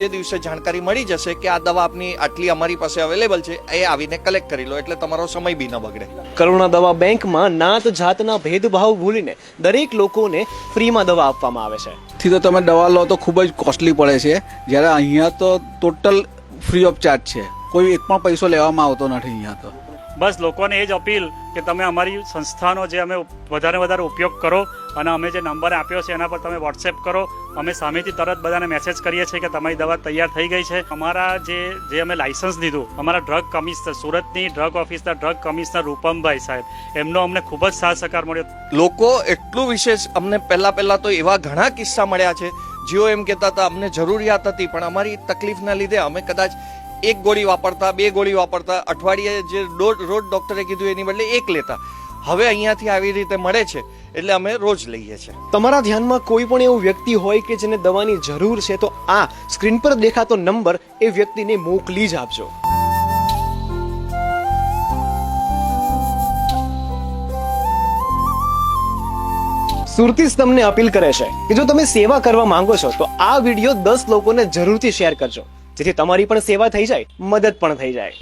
જે દિવસે જાણકારી મળી જશે કે આ દવા આપની આટલી અમારી પાસે અવેલેબલ છે, એ આવીને કલેક્ટ કરી લો એટલે તમારો સમય બી ન બગડે. કરુણા દવા બેંકમાં નાત જાતના ભેદભાવ ભૂલીને દરેક લોકોને ફ્રીમાં દવા આપવામાં આવે છે. થી તો તમે દવા લો તો ખૂબ જ કોસ્ટલી પડે છે, જ્યારે અહીંયા તો ટોટલ ફ્રી ઓફ ચાર્જ છે. કોઈ એક પણ પૈસો લેવામાં આવતો નથી અહીંયા તો. બસ લોકોને એ જ અપીલ કે તમે અમારી સંસ્થાનો જે અમે વધારે ઉપયોગ કરો અને અમે જે નંબર આપ્યો છે એના પર તમે વોટ્સએપ કરો. અમે સામેથી તરત બધાને મેસેજ કરીએ છીએ કે તમારી દવા તૈયાર થઈ ગઈ છે. અમારા જે અમે લાયસન્સ લીધું, અમારા ડ્રગ કમિશનર, સુરતની ડ્રગ ઓફિસના ડ્રગ કમિશનર રૂપમભાઈ સાહેબ, એમનો અમને ખૂબ જ સાથ સહકાર મળ્યો. લોકો એટલું વિશેષ અમને પહેલા તો એવા ઘણા કિસ્સા મળ્યા છે જેઓ એમ કહેતા હતા અમને જરૂરિયાત હતી પણ અમારી તકલીફના લીધે અમે કદાચ એક ગોળી વાપરતા, 2 ગોળી વાપરતા, અઠવાડિયે જે રોજ ડોક્ટરે કીધું એની બદલે 1 લેતા. હવે અહીંયાથી આવી રીતે મળે છે એટલે અમે રોજ લઈએ છીએ. તમારા ધ્યાનમાં કોઈ પણ એવું વ્યક્તિ હોય કે જેને દવાની જરૂર છે તો આ સ્ક્રીન પર દેખાતો નંબર એ વ્યક્તિને મોકલી જ આપજો. સુરતીસ તમને અપીલ કરે છે કે જો તમે સેવા કરવા માંગો છો તો આ વિડીયો 10 લોકોને જરૂરથી શેર કરજો, જેથી તમારી પણ સેવા થઈ જાય, મદદ પણ થઈ જાય.